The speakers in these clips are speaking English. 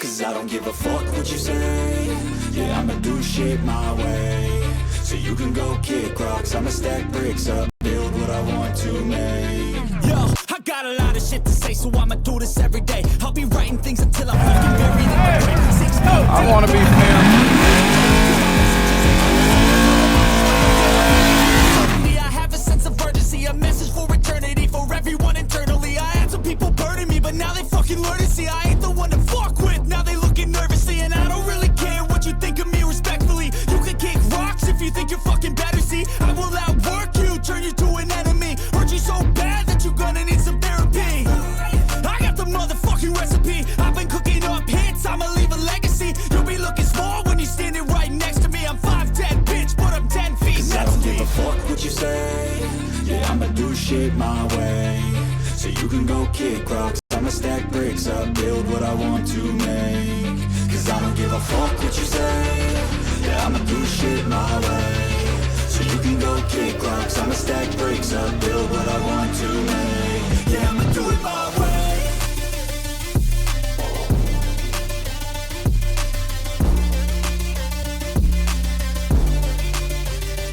Cause I don't give a fuck what you say. Yeah, I'ma do shit my way. So you can go kick rocks, I'ma stack bricks up, build what I want to make. Yo, I got a lot of shit to say, so I'ma do this every day. I'll be writing things until I'm fucking buried in the grave. 6 feet I wanna be filmed. I have a sense of urgency, a message for eternity, for everyone internally. I had some people burning me, but now they fucking learn to see I ain't the one to fuck with. Now they looking nervously, and I don't really care what you think of me respectfully. You can kick rocks if you think you're fucking better. See, I will outwork you, turn you to an enemy. Hurt you so bad that you're gonna need some therapy. I got the motherfucking recipe. I've been cooking up hits, I'ma leave a legacy. You'll be looking small when you're standing right next to me. I'm 5'10", bitch, but I'm 10 feet. Cause I don't give a fuck what you say. Yeah, I'ma do shit my way. So you can go kick rocks, I'ma stack bricks up, build what I want to make. Cause I don't give a fuck what you say. Yeah, I'ma do shit my way. So you can go kick rocks, I'ma stack bricks up, build what I want to make. Yeah, I'ma do it my way.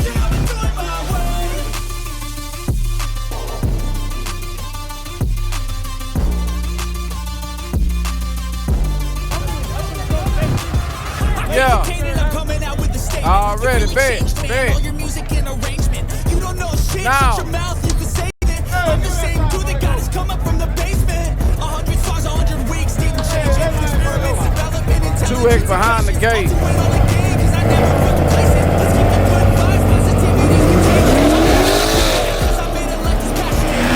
Yeah, I'ma do it my way. Yeah. I'm coming out with the statement. Already, Really bet, changed, man. bet. All your music and arrangement. You don't know shit, Now. shut your mouth, you can say it. I'm the same dude that got us come up from the basement. 100 songs, 100 weeks, didn't change it. Experiments, development, intelligence. 2X behind the gate. I'll do it all again, 'cause I never feel complacent. Let's keep the good vibes, positivity, contagious. I made it like this passionate.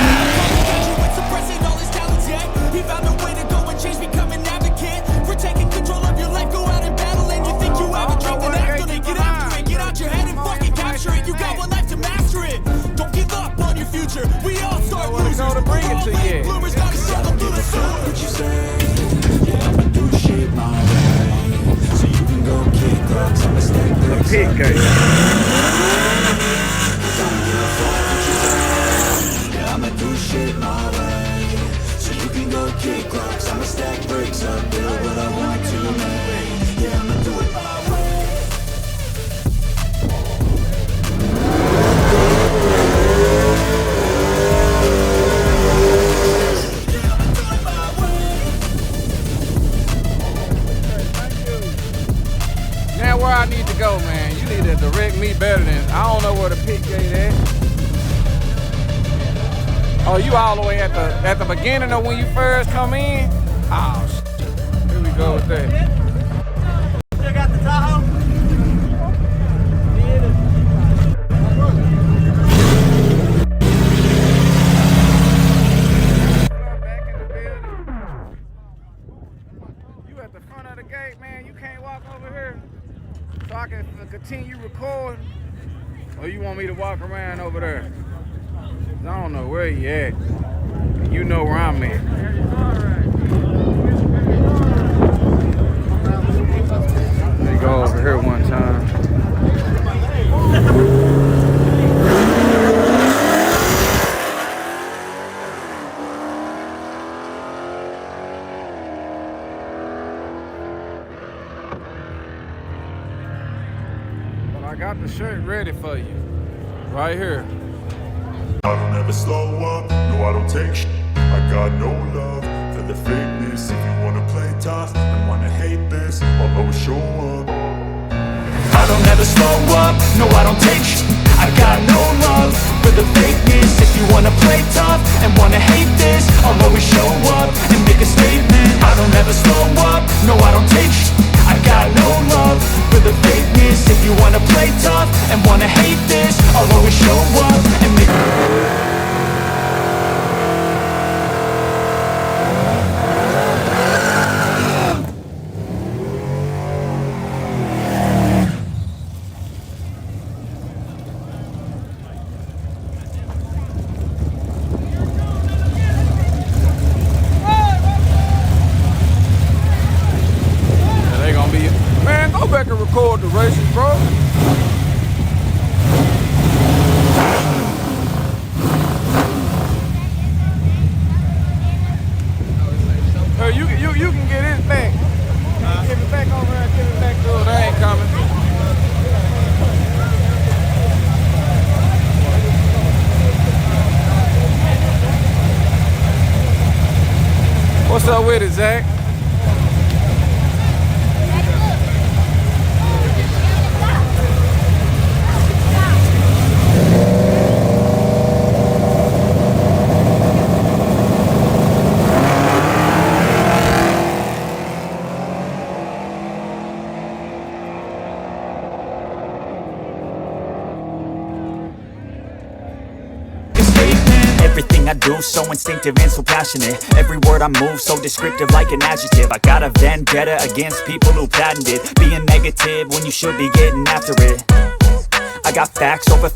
Graduate, suppressing all his talents, yeah. He found a way to go and change, become an advocate. For taking control of your life, go out and battle. And you think you have a dream, then act on it. Get after it, get out your head and fucking capture it. You got one life to master it. Don't give up on your future. We all start losers. to bring it to you. Bloomers gotta struggle through the sewer. What you say? Yeah, I'ma do shit my way. So you can go kick rocks, I'ma stack bricks Pig up. gate. Yeah, I'ma do shit my way. So you can go kick rocks, I'ma stack bricks up, build what I want to make. Yeah, I'ma do it my way. Yeah, I'ma do it my way. Now where I need to go, man? You need to direct me better than I don't know where the pit gate at. Oh, you all the way at the beginning of when you first come in? Oh shit. Here we go with that. Still got the Tahoe? Back in the building. You at the front of the gate, man. You can't walk over here. So I can continue recording. Or you want me to walk around over there? I don't know where you at. You know where I'm at. Let me go over here one time. But I got the shirt ready for you. Right here. I don't ever slow up, no I don't take sh**. I got no love for the fakeness. If you wanna play tough and wanna hate this, I'll always show up. I don't ever slow up, no I don't take sh**. I got no love for the fakeness. If you wanna play tough and wanna hate this, I'll always show up and make a statement. I don't ever slow up, no I don't take sh**. I got no love for the fakeness. If you wanna play tough and wanna hate this, I'll always show up and make Go back and record the races, bro. Hey, you can get his back. What's up with it, Zach? Everything I do, so instinctive and so passionate. Every word I move, so descriptive like an adjective. I got a vendetta against people who patented being negative when you should be getting after it. I got facts over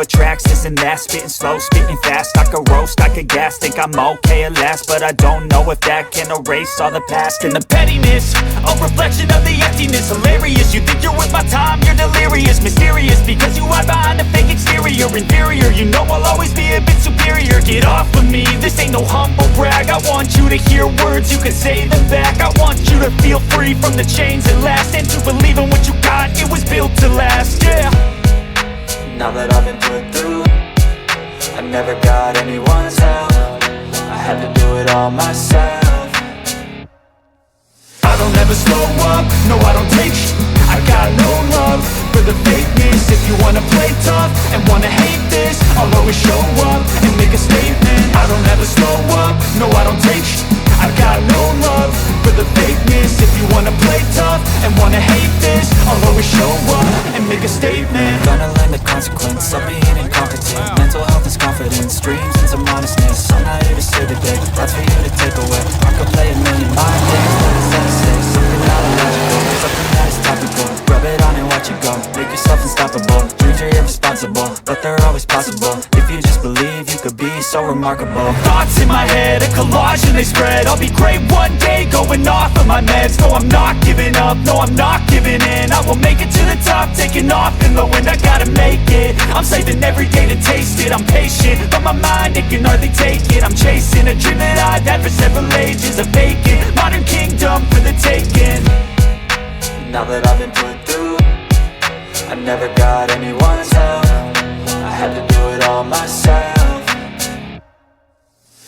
tracks, this and that. Spitting slow, spitting fast. I could roast, I could gas. Think I'm okay at last, but I don't know if that can erase all the past. And the pettiness, a reflection of the emptiness. Hilarious, you think you're worth my time, you're delirious. Mysterious, because you hide behind a fake exterior. Inferior, you know I'll always be a bit superior. Get off of me, this ain't no humble brag. I want you to hear words, you can say them back. I want you to feel free from the chains that last, and to believe in what you got, it was built to last, yeah. Now that I've been put through, I never got anyone's help. I had to do it all myself. I don't ever slow up, no I don't take sh**. I got no love for the fakeness. If you wanna play tough and wanna hate this, I'll always show up and make a statement. I don't ever slow up, no I don't take sh**. I got no love for the fakeness. If you wanna play tough and wanna hate this, I'll always show up and make a statement. Gonna learn the consequence of being incompetent. Mental health is confidence, dreams and some honestness. I'm not here to say today, that's for you to take away. I could play a million mind games, but instead I say something not illogical, something that is topical. Rub it on and watch it go, make yourself unstoppable. Dreams are irresponsible, but they're always possible. If you just believe, you could be so remarkable. Thoughts in my head, a collage and they spread. I'll be great one day, going off of my meds. No, I'm not giving up, no, I'm not giving in. I will make it to the top, taking off in the wind. I gotta make it, I'm saving every day to taste it. I'm patient, but my mind, it can hardly take it. I'm chasing a dream that I've had for several ages. A vacant, modern kingdom for the taking. Now that I've been put through, I never got anyone's help. I had to do it all myself.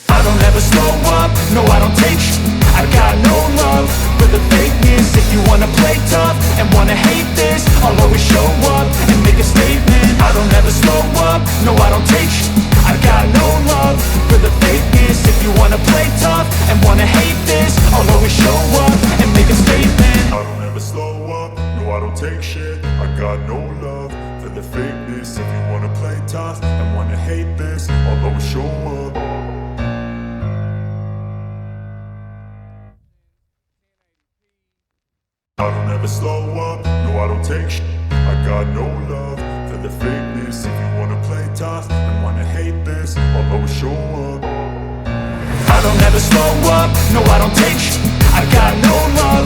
I don't ever slow up, no I don't take sh**. I got no love for the fakeness. If you wanna play tough and wanna hate this, I'll always show up and make a statement. I don't ever slow up, no I don't take sh**. I got no love for the fakeness. If you wanna play tough and wanna hate this, I'll always show up and make a statement. I don't ever slow up, no I don't take shit. I got no love for the fakeness. If you wanna play tough and wanna hate this, I'll always show up. I don't ever slow up, no I don't take shit. I got no love for the fakeness. If you wanna play tough and wanna hate this, I'll always show up. I don't ever slow up, no I don't take sh**. I got no love